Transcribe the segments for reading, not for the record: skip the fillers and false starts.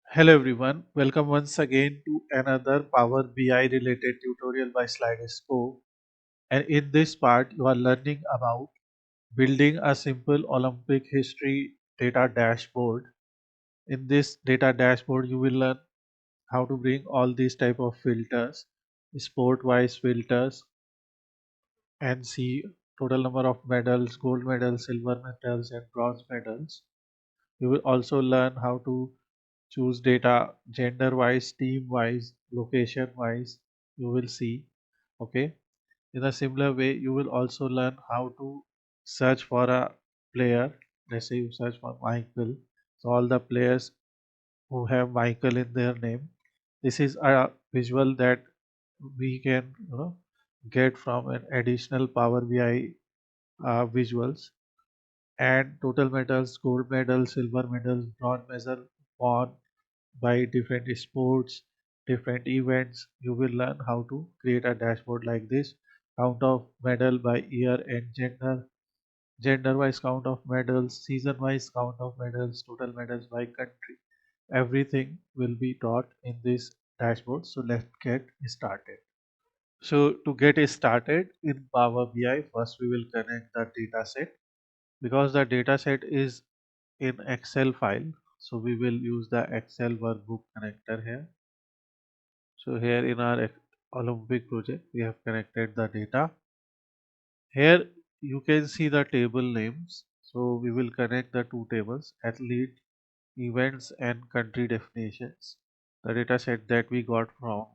Hello everyone, welcome once again to another Power BI related tutorial by Slidescope. And in this part, you are learning about building a simple Olympic history data dashboard. In this data dashboard, you will learn how to bring all these type of filters, sport-wise filters, and see total number of medals, gold medals, silver medals, and bronze medals. You will also learn how to choose data gender wise, team wise, location wise. You will see. Okay, in a similar way you will also learn how to search for a player. Let's say you search for Michael, so all the players who have Michael in their name, this is a visual that we can get from an additional Power BI visuals. And total medals, gold medals, silver medals, bronze medal won by different sports, different events. You will learn how to create a dashboard like this. Count of medal by year and gender, gender wise count of medals, season wise count of medals, total medals by country. Everything will be taught in this dashboard. So let's get started. So to get started in Power BI, first we will connect the data set. Because the data set is in Excel file, so we will use the Excel workbook connector here. So here in our Olympic project, we have connected the data. Here you can see the table names. So we will connect the two tables, athlete, events and country definitions. The data set that we got from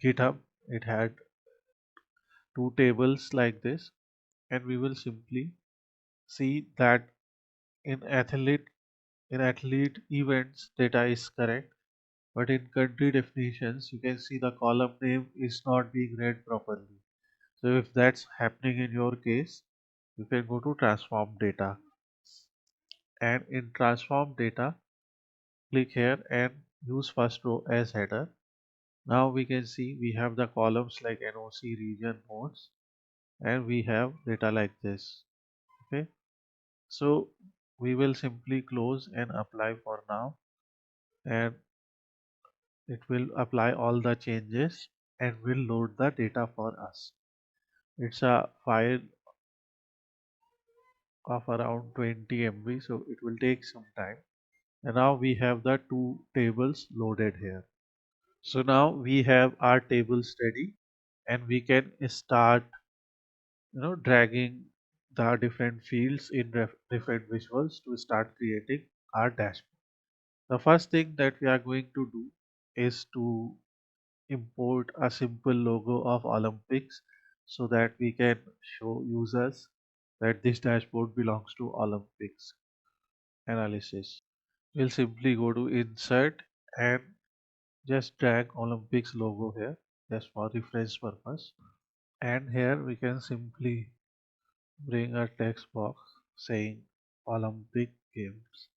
GitHub, it had two tables like this, and we will simply see that in athlete events data is correct, but in country definitions you can see the column name is not being read properly. So if that's happening in your case, you can go to transform data, and in transform data click here and use first row as header. Now we can see we have the columns like NOC, region, modes, and we have data like this. Okay, so we will simply close and apply for now, and it will apply all the changes and will load the data for us. It's a file of around 20 MB, so it will take some time. And now we have the two tables loaded here. So now we have our tables ready, and we can start dragging the different fields in different visuals to start creating our dashboard. The first thing that we are going to do is to import a simple logo of Olympics so that we can show users that this dashboard belongs to Olympics analysis. We'll simply go to insert and just drag Olympics logo here just for reference purpose. And here we can simply bring a text box saying Olympic Games.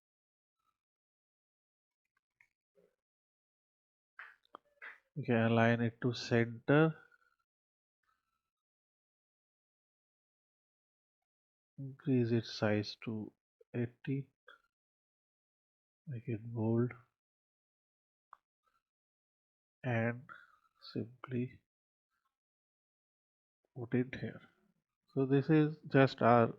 We can align it to center, increase its size to 80, make it bold, and simply put it here. So this is just our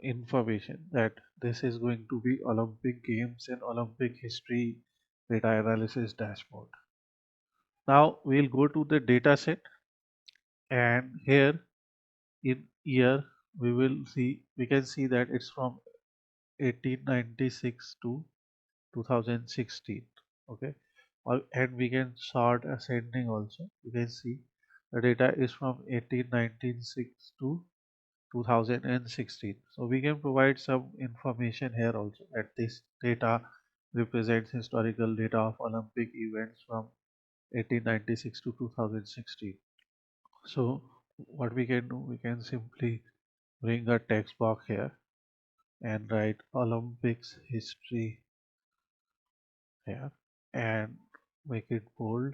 information that this is going to be Olympic Games and Olympic History Data Analysis Dashboard. Now we'll go to the data set, and here in year we can see that it's from 1896 to 2016. Okay, and we can sort ascending also. You can see the data is from 1896 to 2016. So we can provide some information here also that this data represents historical data of Olympic events from 1896 to 2016. So what we can do, we can simply bring a text box here and write Olympics history here and make it bold,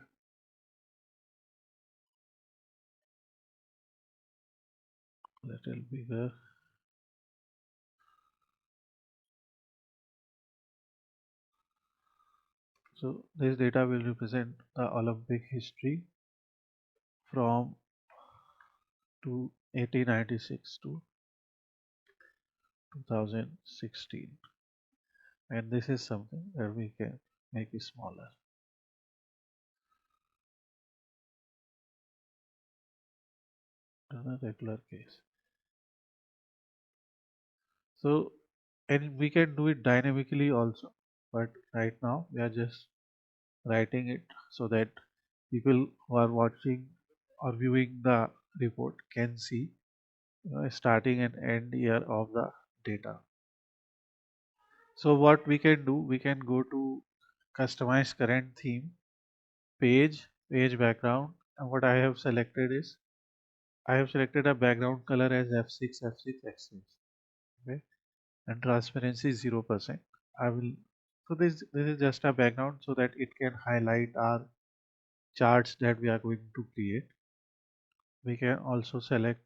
little bigger. So this data will represent the Olympic history from 1896 to 2016, and this is something that we can make it smaller than a regular case. So, and we can do it dynamically also, but right now we are just writing it so that people who are watching or viewing the report can see starting and end year of the data. So what we can do, we can go to customize current theme, page background, and what I have selected is I have selected a background color as F6, F6, F6, okay, and transparency 0%. I will, so this is just a background so that it can highlight our charts that we are going to create. We can also select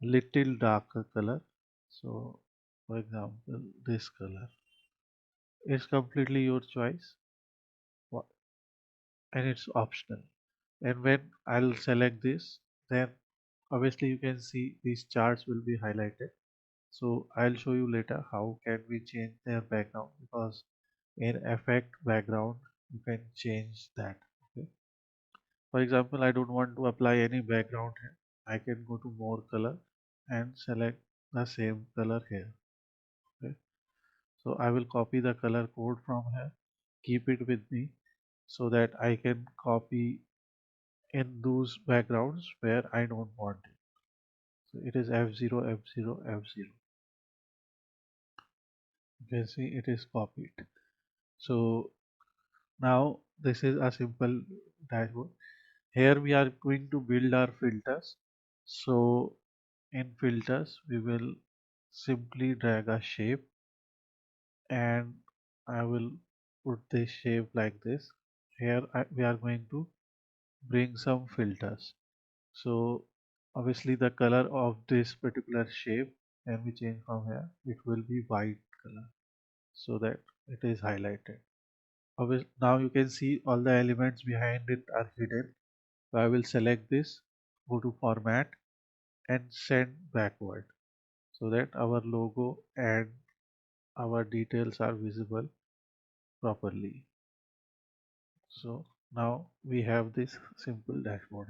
little darker color. So for example, this color is completely your choice and it's optional. And when I'll select this, then obviously you can see these charts will be highlighted. So I'll show you later how can we change their background, because in effect background you can change that. Okay. For example, I don't want to apply any background here. I can go to more color and select the same color here. Okay. So I will copy the color code from here, keep it with me so that I can copy in those backgrounds where I don't want it. So it is F0, F0, F0. You can see it is copied. So now this is a simple dashboard. Here we are going to build our filters. So in filters, we will simply drag a shape, and I will put this shape like this. Here we are going to bring some filters. So obviously the color of this particular shape, when we change from here, it will be white color so that it is highlighted. Now you can see all the elements behind it are hidden. So I will select this, go to format and send backward so that our logo and our details are visible properly. So now we have this simple dashboard.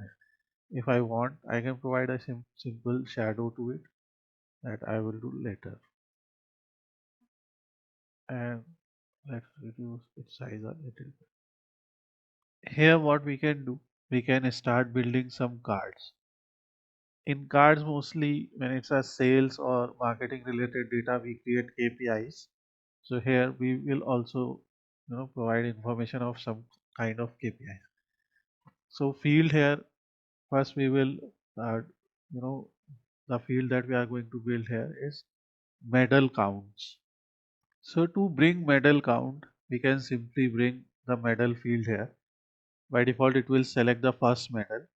If I want, I can provide a simple shadow to it that I will do later. And let's reduce its size a little bit. Here what we can do, we can start building some cards. In cards, mostly when it's a sales or marketing related data, we create KPIs. So here we will also provide information of some kind of KPI. So field here, first we will you know the field that we are going to build here is medal counts. So to bring medal count, we can simply bring the medal field here. By default, it will select the first medal.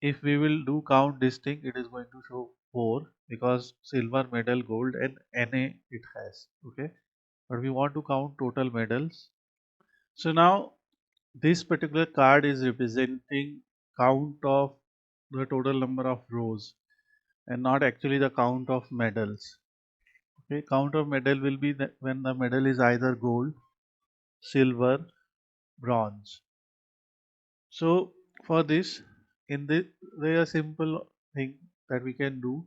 If we will do count this thing, it is going to show 4 because silver medal, gold and NA it has. Okay. But we want to count total medals. So now this particular card is representing count of the total number of rows and not actually the count of medals. Okay, count of medal will be when the medal is either gold, silver, bronze. So for this, in this, there is a simple thing that we can do.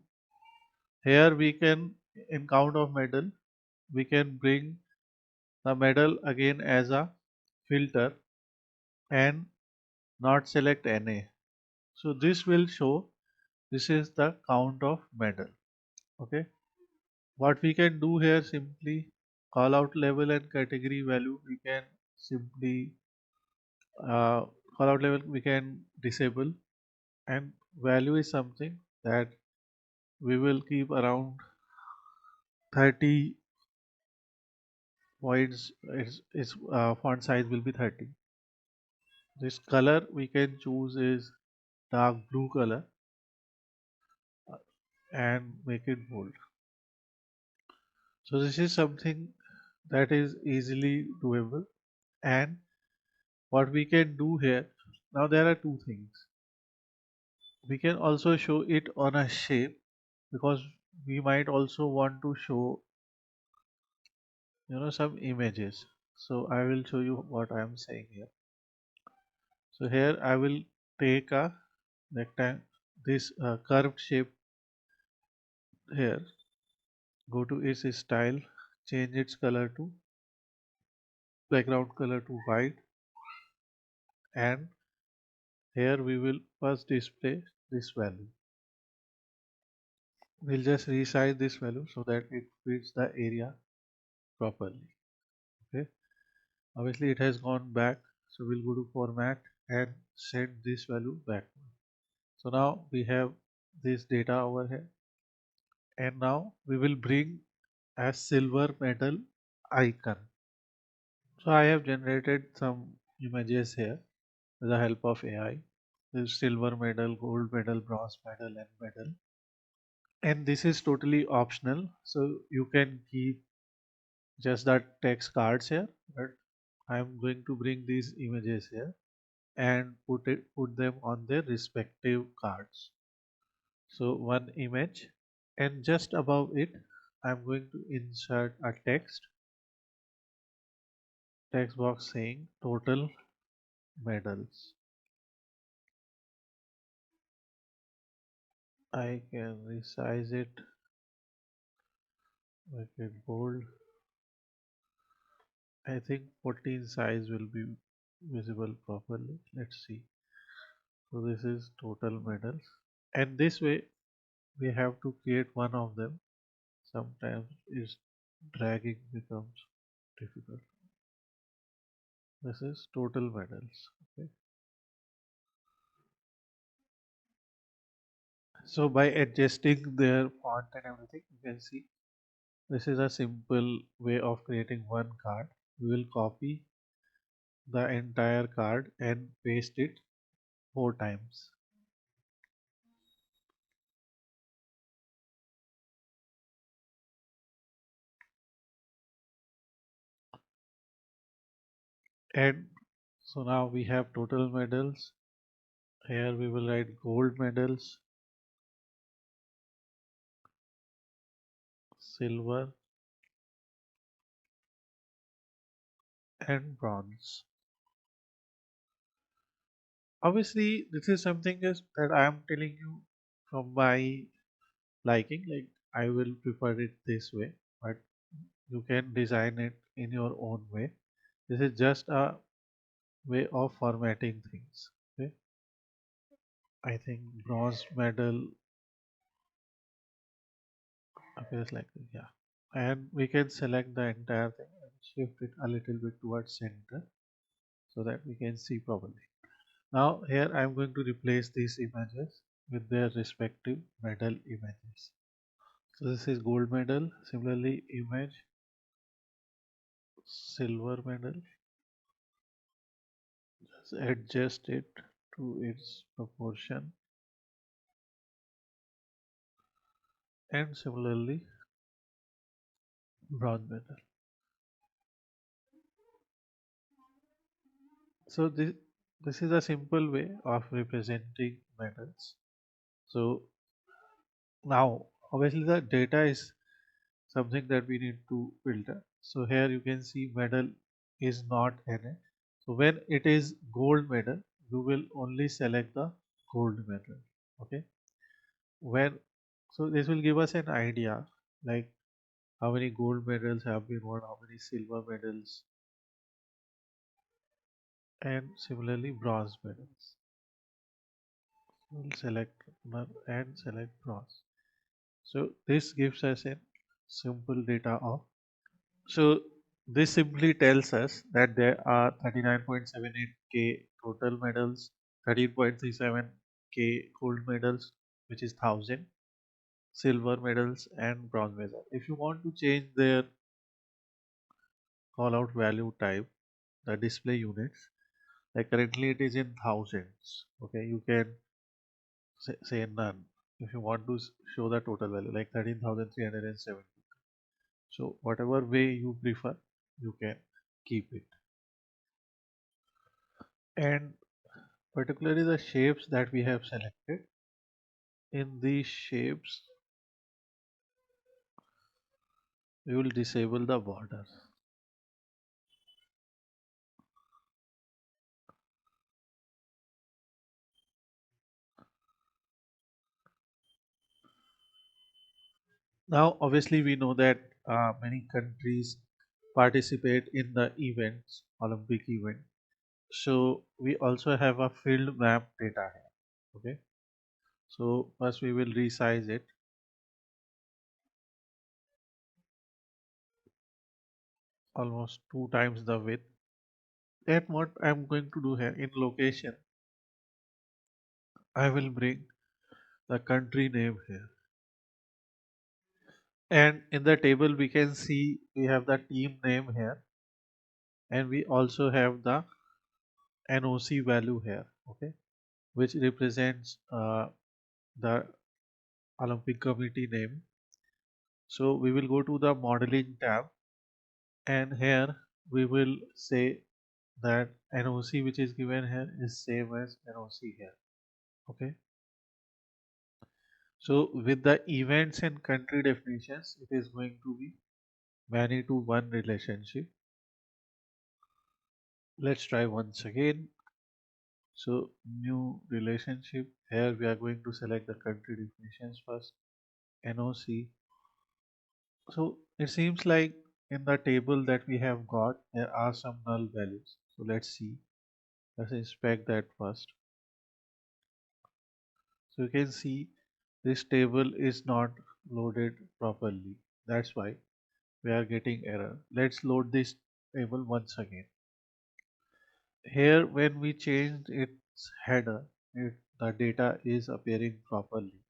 Here we can, in count of medal, we can bring the medal again as a filter and not select NA. So this will show this is the count of medal. Okay. What we can do here, simply call out level and category value. We can simply uh, call out level we can disable, and value is something that we will keep around 30 points. Its font size will be 30. This color we can choose is dark blue color and make it bold. So this is something that is easily doable, and What we can do here, now there are two things. We can also show it on a shape, because we might also want to show some images. So I will show you what I am saying here. So here I will take a rectangle, this curved shape here, go to its style, change its color to background color to white, and here we will first display this value. We'll just resize this value so that it fits the area properly. Okay. Obviously it has gone back, so we'll go to format and set this value back. So now we have this data over here, and now we will bring a silver medal icon. So I have generated some images here with the help of AI. There's silver medal, gold medal, bronze medal, and medal. And this is totally optional, so you can keep just the text cards here. But I'm going to bring these images here and put them on their respective cards. So one image, and just above it I'm going to insert a text box saying total medals. I can resize it, make it bold. I think 14 size will be visible properly. Let's see. So this is total medals, and this way we have to create one of them. Sometimes is dragging becomes difficult. This is total medals. Okay. So by adjusting their font and everything, you can see this is a simple way of creating one card. We will copy the entire card and paste it 4 times. And so now we have total medals. Here we will write gold medals, silver, and bronze. Obviously, this is something that I am telling you from my liking. Like I will prefer it this way, but you can design it in your own way. This is just a way of formatting things. Okay. I think bronze medal appears like this. Yeah. And we can select the entire thing and shift it a little bit towards center so that we can see properly. Now here I am going to replace these images with their respective medal images. So this is gold medal. Similarly, image silver medal. Just adjust it to its proportion, and similarly bronze medal. So this is a simple way of representing medals. So now obviously the data is something that we need to filter. So here you can see medal is not NA. So when it is gold medal, you will only select the gold medal. Okay. When so this will give us an idea like how many gold medals have been won, how many silver medals, and similarly bronze medals. We'll select none and select bronze. So this gives us a simple data of. So this simply tells us that there are 39.78k total medals, 13.37k gold medals, which is 1000, silver medals, and bronze medal. If you want to change their call out value type, the display units, like currently it is in thousands. Okay, you can say none if you want to show the total value like 13,370. So whatever way you prefer, you can keep it. and particularly the shapes that we have selected. In these shapes, we will disable the border. Now, obviously, we know that many countries participate in the events, Olympic event. So we also have a field map data here. Okay. So first we will resize it almost two times the width. Then what I'm going to do here in location, I will bring the country name here. And in the table we can see we have the team name here, and we also have the NOC value here, okay, which represents the Olympic Committee name. So we will go to the modeling tab, and here we will say that NOC which is given here is same as NOC here. Okay. So with the events and country definitions, it is going to be many to one relationship. Let's try once again. So new relationship. Here we are going to select the country definitions first. NOC. So it seems like in the table that we have got, there are some null values. So let's see. Let's inspect that first. So you can see this table is not loaded properly. That's why we are getting error. Let's load this table once again. Here when we changed its header, the data is appearing properly.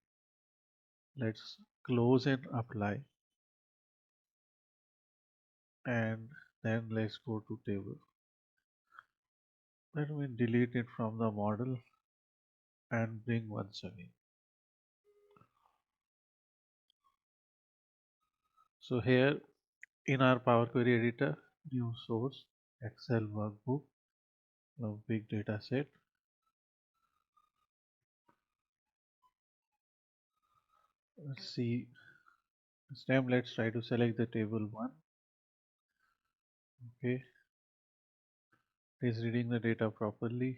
Let's close and apply, and then let's go to table. Let me delete it from the model and bring once again. So here in our Power Query editor, new source, Excel workbook, big data set. Let's see. This time let's try to select the table 1. Okay, it is reading the data properly.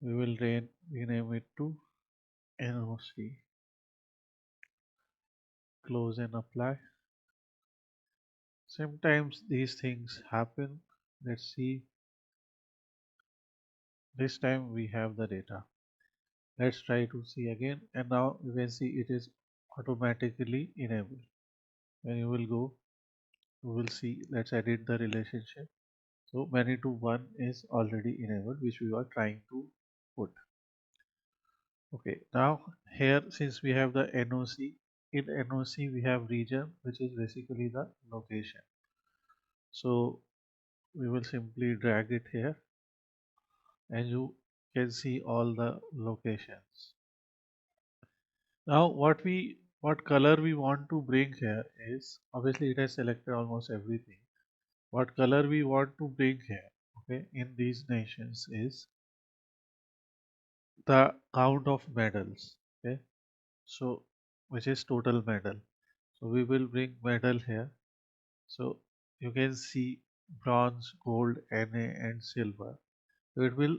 We will rename it to NOC. Close and apply. Sometimes these things happen. Let's see. This time we have the data. Let's try to see again, and now you can see it is automatically enabled. When you will go, you will see. Let's edit the relationship. So many to one is already enabled, which we are trying to put. Okay, now here since we have the NOC, in NOC we have region, which is basically the location. So we will simply drag it here, and you can see all the locations. Now what color we want to bring here is, obviously it has selected almost everything. What color we want to bring here, okay, in these nations is the count of medals, okay, so which is total medal. So we will bring medal here. So you can see bronze, gold, Na, and silver. So it will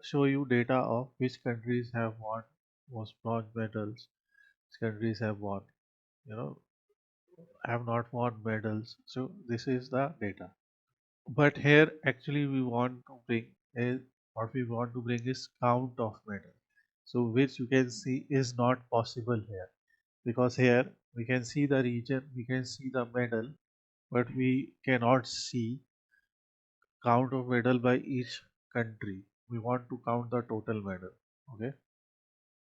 show you data of which countries have won most bronze medals, which countries have won, you know, have not won medals. So this is the data. But here actually we want to bring is what we want to bring is count of medal. So which you can see is not possible here, because here we can see the region, we can see the medal, but we cannot see count of medal by each country. We want to count the total medal. Okay.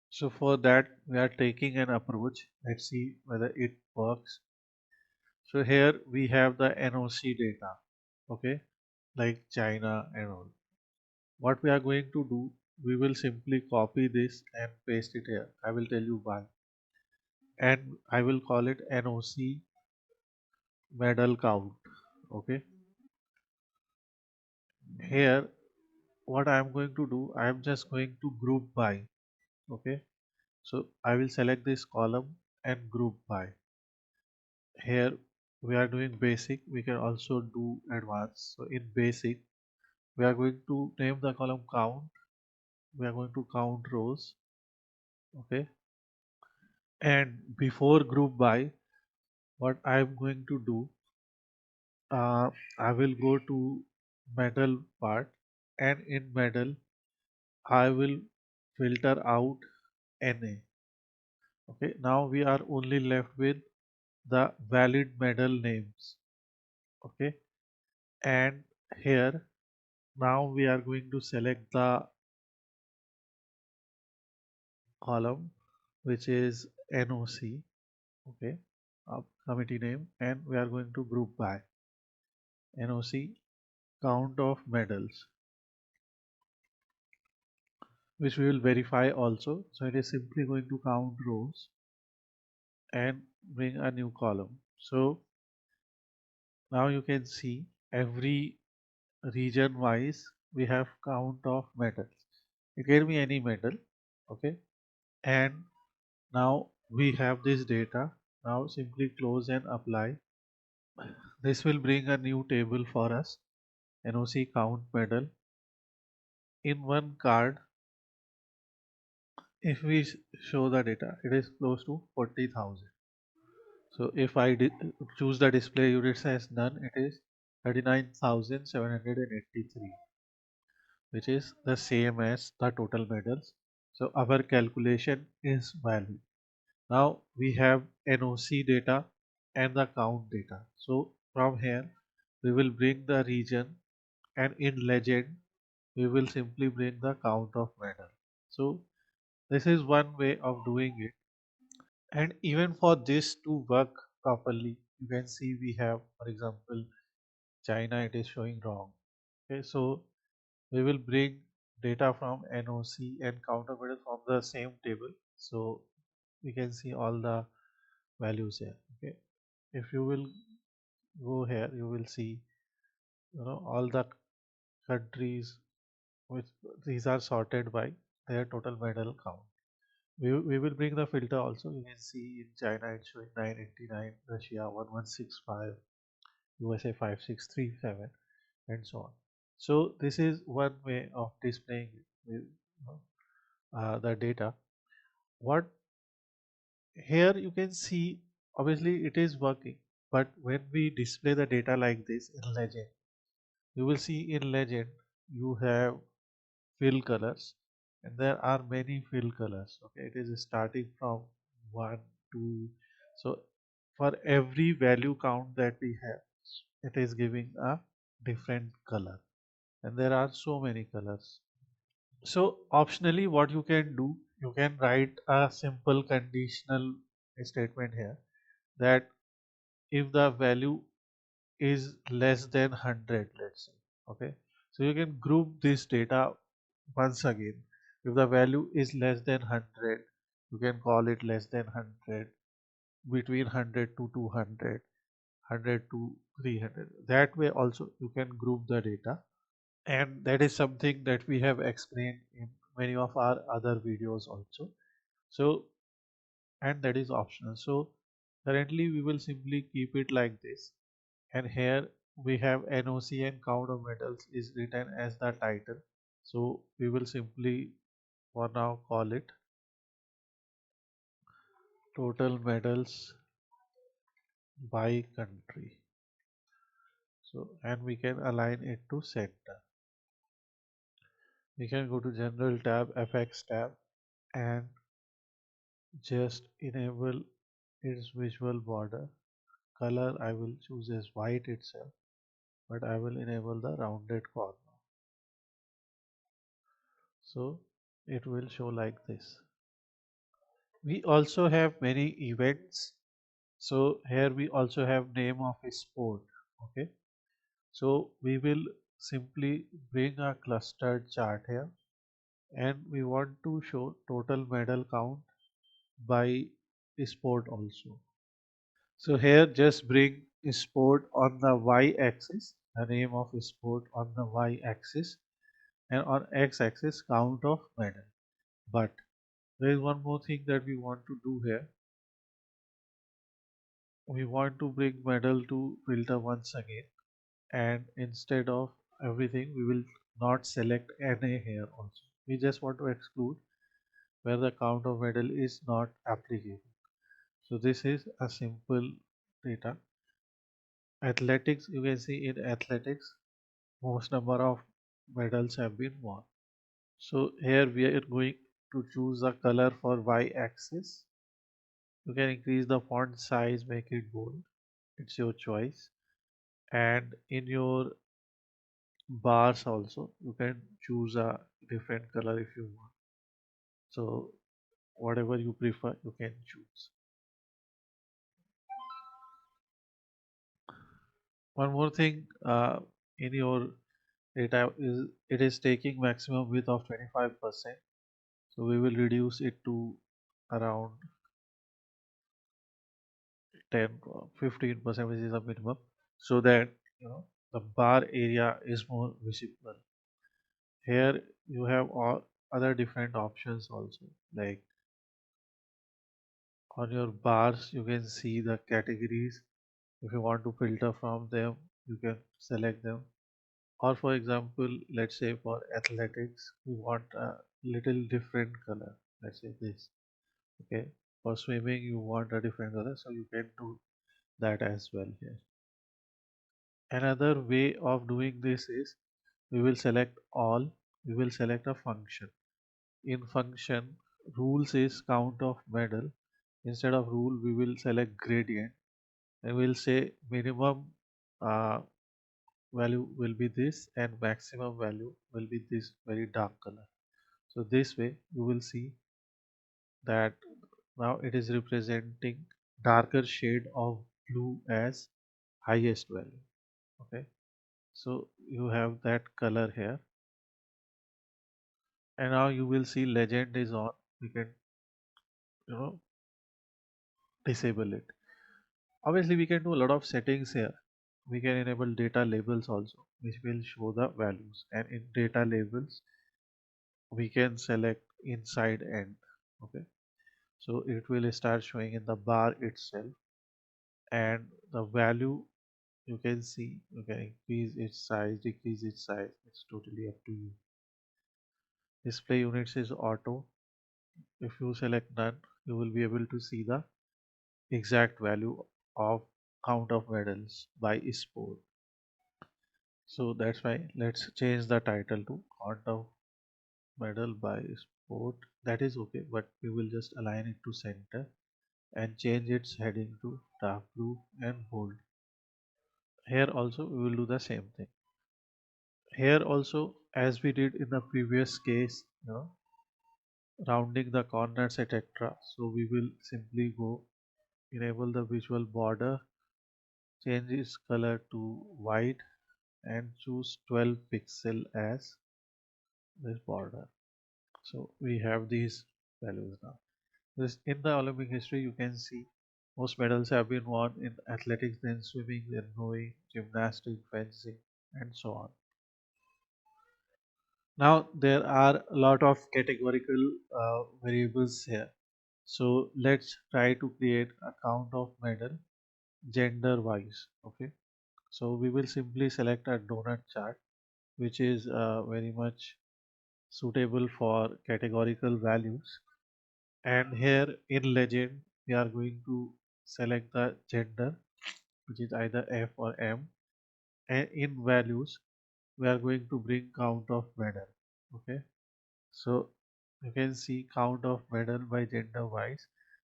So for that we are taking an approach. Let's see whether it works. So here we have the NOC data. Okay, like China and all. What we are going to do, we will simply copy this and paste it here. I will tell you why. And I will call it NOC medal count. Okay. here what I am going to do, I am just going to group by. Okay, so I will select this column and group by. Here we are doing basic, we can also do advanced. So in basic we are going to name the column count, we are going to count rows. Okay, and before group by, what I am going to do, I will go to medal part, and in medal I will filter out NA. Okay, now we are only left with the valid medal names. Okay, and here now we are going to select the column which is NOC. Okay, committee name, and we are going to group by NOC count of medals, which we will verify also. So it is simply going to count rows and bring a new column. So now you can see every region wise we have count of medals. It can be any medal. Okay, and now we have this data. Now simply close and apply. This will bring a new table for us. NOC count medal. In one card, if we show the data, it is close to 40,000. So if I choose the display units as none, it is 39,783, which is the same as the total medals. So our calculation is valid. Now we have NOC data and the count data. So from here we will bring the region, and in legend we will simply bring the count of medal. So this is one way of doing it. And even for this to work properly, you can see we have, for example, China, it is showing wrong. Okay, so we will bring data from NOC and counter medal from the same table. So we can see all the values here. Okay, if you will go here, you will see, all the countries which these are sorted by their total medal count. We will bring the filter also. You can see in China it's showing 989, Russia 1165, USA 5637, and so on. So this is one way of displaying the data. What here you can see, obviously it is working, but when we display the data like this in legend, you will see in legend you have fill colors, and there are many fill colors. Okay, it is starting from 1 2. So for every value count that we have, it is giving a different color, and there are so many colors. So optionally what you can do, you can write a simple conditional statement here, that if the value is less than 100, let's say. Okay, so you can group this data once again. If the value is less than 100, you can call it less than 100, between 100 to 200, 100 to 300. That way also you can group the data, and that is something that we have explained in many of our other videos also. So, and that is optional. So currently we will simply keep it like this, and here we have NOC and count of metals is written as the title. So we will simply for now call it total medals by country. So, and we can align it to center. We can go to general tab, FX tab, and just enable its visual border. Color I will choose as white itself, but I will enable the rounded corner. So it will show like this. We also have many events. So here we also have name of a sport. Okay, so we will simply bring a clustered chart here, and we want to show total medal count by sport also. So here just bring sport on the y axis, the name of sport on the y-axis, and on x-axis count of medal. But there is one more thing that we want to do here. We want to bring medal to filter once again, and instead of everything we will not select NA here also. We just want to exclude where the count of medal is not applicable. So this is a simple data. Athletics, you can see in athletics most number of medals have been won. So here we are going to choose a color for y-axis. You can increase the font size, make it bold. It's your choice. And in your bars also, you can choose a different color if you want. So whatever you prefer, you can choose. One more thing, in your data is it is taking maximum width of 25%. So we will reduce it to around 10 15%, which is a minimum, so that the bar area is more visible. Here you have all other different options also, like on your bars you can see the categories. If you want to filter from them, you can select them. Or for example, let's say for athletics we want a little different color, let's say this. Okay, for swimming you want a different color, so you can do that as well here. Another way of doing this is we will select all, we will select a function. In function, rules is count of medal. Instead of rule, we will select gradient and we'll say minimum uh, value will be this and maximum value will be this very dark color. So this way you will see that now it is representing darker shade of blue as highest value. Okay, so you have that color here, and now you will see legend is on. We can you know disable it. Obviously we can do a lot of settings here. We can enable data labels also, which will show the values, and in data labels we can select inside end. Okay, so it will start showing in the bar itself, and the value you can see, you can increase its size, decrease its size, it's totally up to you. Display units is auto. If you select none, you will be able to see the exact value of count of medals by sport. So that's why let's change the title to count of medal by sport. That is okay, but we will just align it to center and change its heading to dark blue and bold. Here also we will do the same thing. Here also, as we did in the previous case, rounding the corners, etc. So we will simply go enable the visual border, change its color to white, and choose 12 pixel as this border. So we have these values now. This in the Olympic history you can see most medals have been won in athletics, then swimming, then rowing, gymnastics, fencing, and so on. Now there are a lot of categorical variables here. So let's try to create a count of medal gender wise. Okay, so we will simply select a donut chart, which is very much suitable for categorical values. And here in legend we are going to select the gender, which is either F or M, and in values we are going to bring count of medal. Okay, so you can see count of medal by gender wise,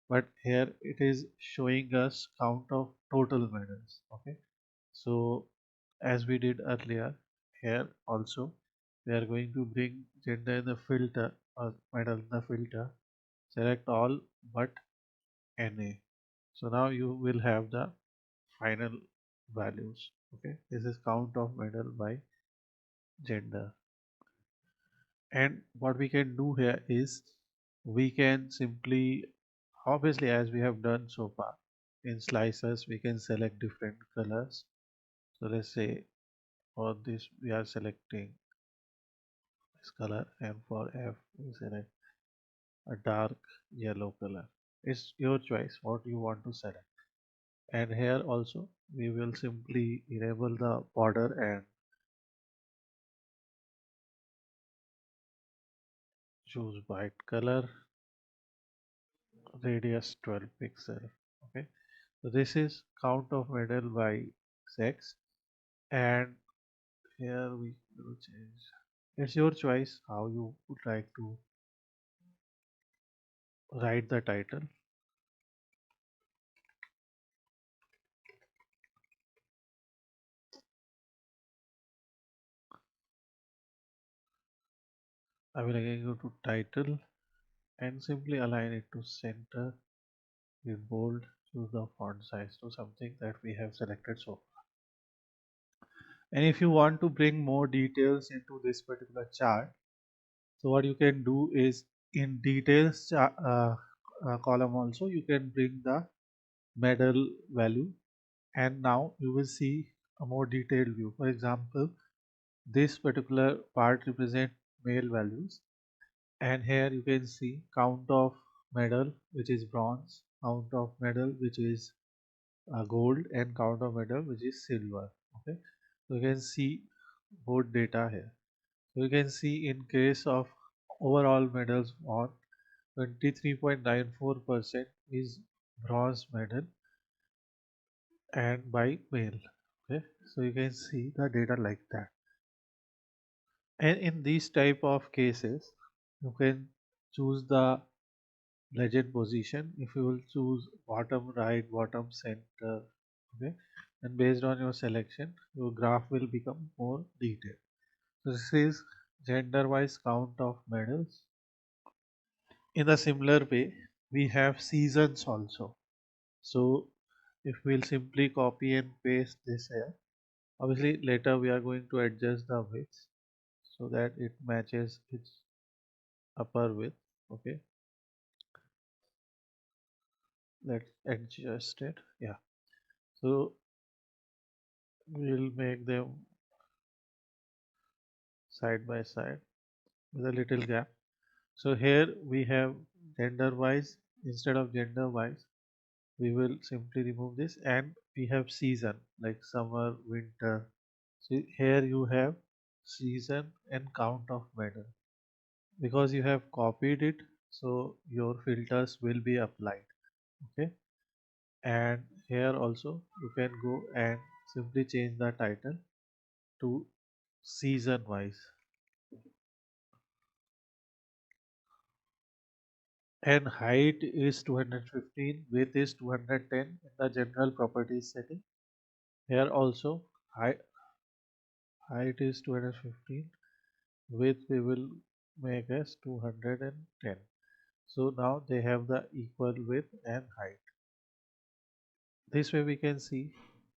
but here it is showing us count of total medals. Okay, so as we did earlier, here also we are going to bring gender in the filter or medal in the filter, select all but NA. So now you will have the final values. Okay, this is count of medal by gender. And what we can do here is we can simply, obviously as we have done so far, in slices we can select different colors. So let's say For this we are selecting this color, and for F we select a dark yellow color. It's your choice what you want to select. And here also we will simply enable the border and choose white color, radius 12 pixel. Okay, so this is count of medal by sex, and here we will change. It's your choice how you would like to write the title. I will again go to title and simply align it to center with bold. Choose the font size to something that we have selected so far. And if you want to bring more details into this particular chart, so what you can do is in details column also you can bring the medal value, and now you will see a more detailed view. For example, this particular part represent male values, and here you can see count of medal which is bronze, count of medal which is gold, and count of medal which is silver. Okay, so you can see both data here. So you can see in case of overall medals won, 23.94% is bronze medal and by male. Okay, so you can see the data like that. And in these type of cases, you can choose the legend position. If you will choose bottom right, bottom center, okay, and based on your selection, your graph will become more detailed. So this is gender wise count of medals. In a similar way, we have seasons also. So if we'll simply copy and paste this here, obviously later we are going to adjust the width so that it matches its upper width. Okay, let's adjust it. Yeah, so we'll make them side by side with a little gap. So here we have gender wise, instead of gender wise we will simply remove this, and we have season like summer, winter. So here you have season and count of medal. Because you have copied it, so your filters will be applied. Okay, and here also you can go and simply change the title to season wise, and height is 215, width is 210 in the general properties setting. Here also height is 215, width we will make as 210. So now they have the equal width and height. This way we can see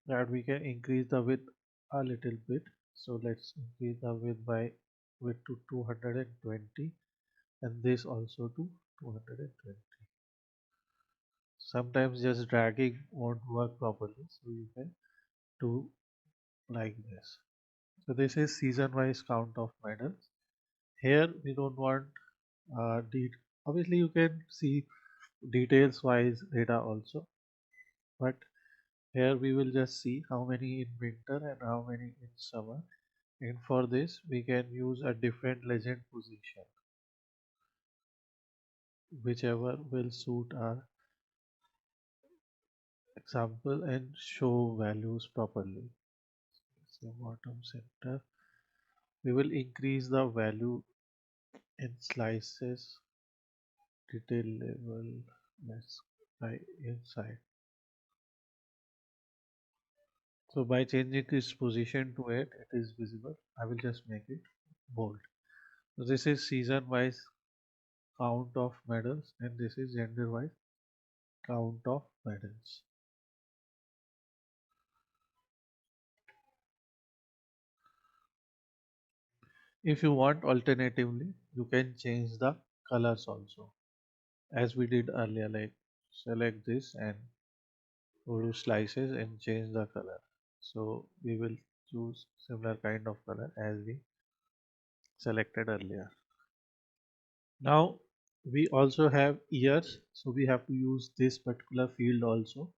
that we can increase the width a little bit. So let's increase the width to 220, and this also to 220. Sometimes just dragging won't work properly, so you can do like this. So this is season wise count of medals. Here we don't want det obviously you can see details wise data also, but here we will just see how many in winter and how many in summer, and for this we can use a different legend position whichever will suit our example and show values properly. So bottom center, we will increase the value in slices detail level. Let's try inside. So by changing its position to it is visible. I will just make it bold. So this is season wise count of medals, and this is gender wise count of medals. If you want, alternatively you can change the colors also, as we did earlier, like select this and go to slices and change the color. So we will choose similar kind of color as we selected earlier. Now we also have years, so we have to use this particular field also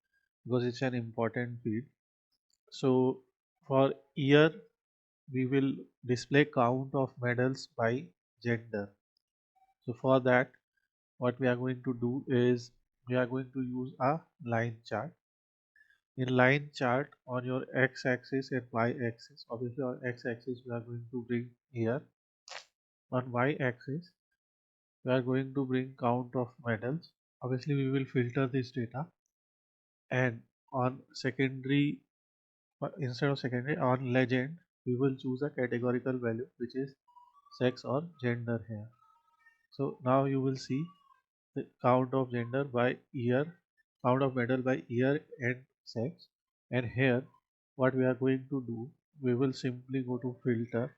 because it's an important field. So for year we will display count of medals by gender. So for that what we are going to do is we are going to use a line chart. In line chart on your x-axis and y-axis, obviously on x-axis we are going to bring year, on y-axis we are going to bring count of medals. Obviously we will filter this data, and on secondary, instead of secondary, on legend we will choose a categorical value which is sex or gender here. So now you will see the count of gender by year, count of medal by year and sex. And here what we are going to do, we will simply go to filter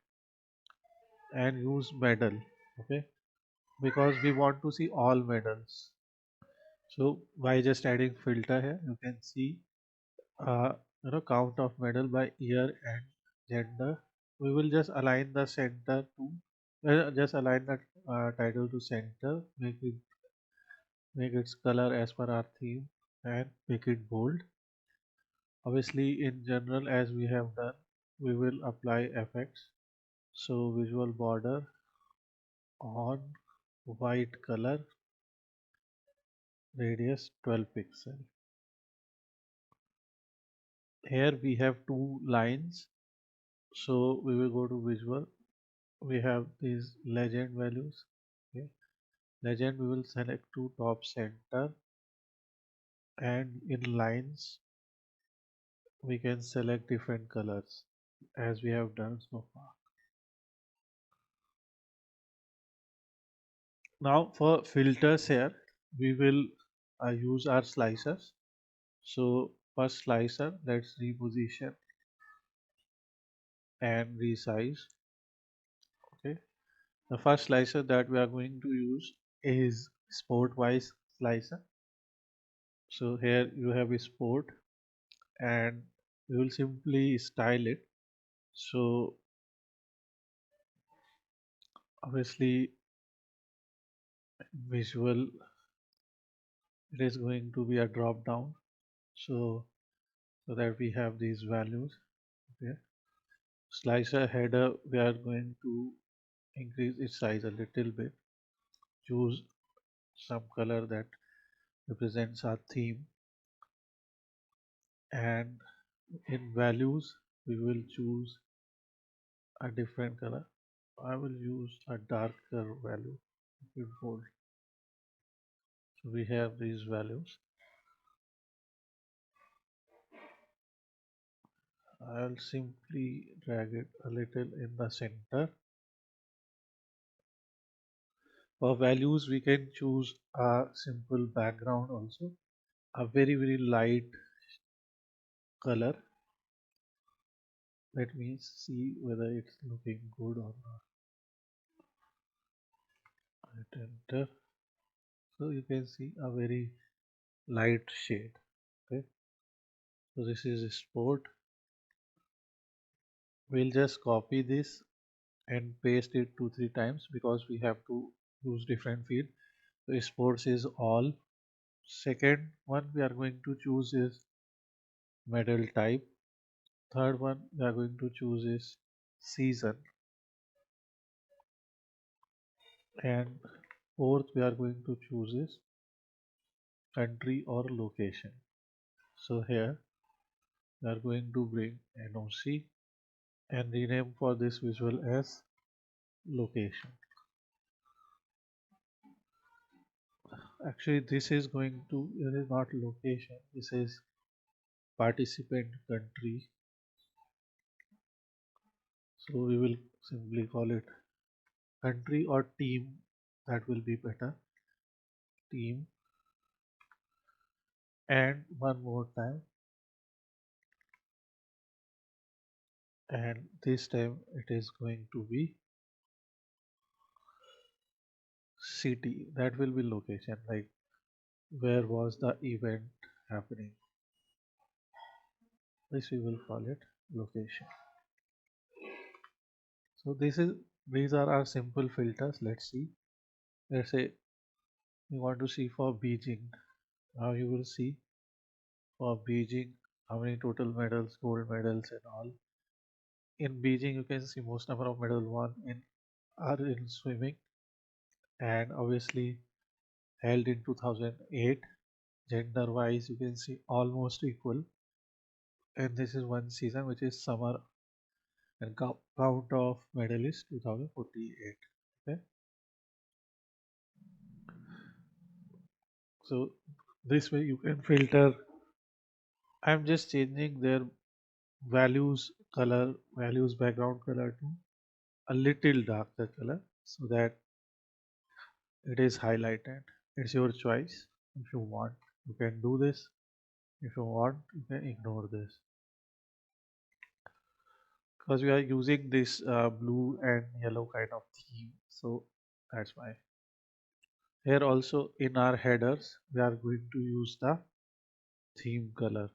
and use medal. Okay, because we want to see all medals. So by just adding filter here you can see uh, count of medal by year and gender. We will just align the center to just align the title to center, make its color as per our theme and make it bold. Obviously in general, as we have done, we will apply effects. So visual border on white color, radius 12 pixel. Here we have two lines, so we will go to visual. We have these legend values. Okay. Legend we will select to top center, and in lines we can select different colors as we have done so far. Now for filters here we will use our slicers. So first slicer, let's reposition and resize. Okay, the first slicer that we are going to use is sport wise slicer. So here you have a sport, and we will simply style it. So obviously visual, it is going to be a drop down, so that we have these values. Okay, slicer header we are going to increase its size a little bit, choose some color that represents our theme, and in values we will choose a different color. I will use a darker value, bold. So we have these values. I'll simply drag it a little in the center. For values we can choose a simple background also, a very light color. Let me see whether it's looking good or not. Hit enter. So you can see a very light shade. Okay, so this is sport. We'll just copy this and paste it 2-3 times because we have to use different field. So sports is all. Second one we are going to choose is medal type. Third one we are going to choose is season, and fourth we are going to choose is country or location. So here we are going to bring NOC and rename for this visual as location. Actually this is going to, it is not location, this is participant country. So we will simply call it country or team, that will be better, team. And one more time, and this time it is going to be city, that will be location, like where was the event happening. This we will call it location. So these are our simple filters. Let's see. Let's say you want to see for Beijing. Now you will see for Beijing how many total medals, gold medals and all. In Beijing you can see most number of medals won in are in swimming, and obviously held in 2008. Gender wise you can see almost equal, and this is one season which is summer, and count of medalists 2048. Okay, so this way you can filter. I'm just changing their values background color to a little darker color so that it is highlighted. It's your choice. If you want, you can do this. If you want, you can ignore this, because we are using this blue and yellow kind of theme, so that's why. Here also in our headers we are going to use the theme color.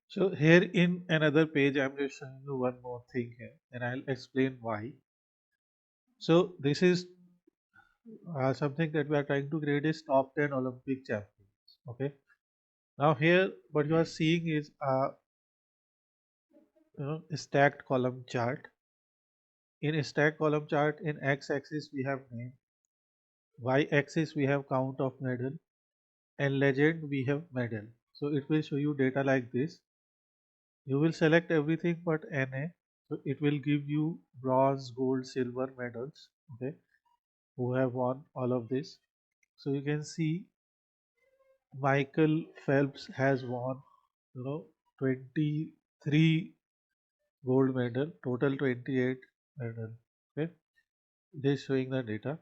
So here in another page I'm just showing you one more thing here, and I'll explain why. So this is something that we are trying to create is top 10 Olympic champions. Okay. Now here what you are seeing is a stacked column chart. In a stacked column chart, in x-axis we have name, y-axis we have count of medal, and legend we have medal. So it will show you data like this. You will select everything but NA. So it will give you bronze, gold, silver medals. Okay, who have won all of this. So you can see Michael Phelps has won, 23 gold medal, total 28 medal. Okay, this is showing the data.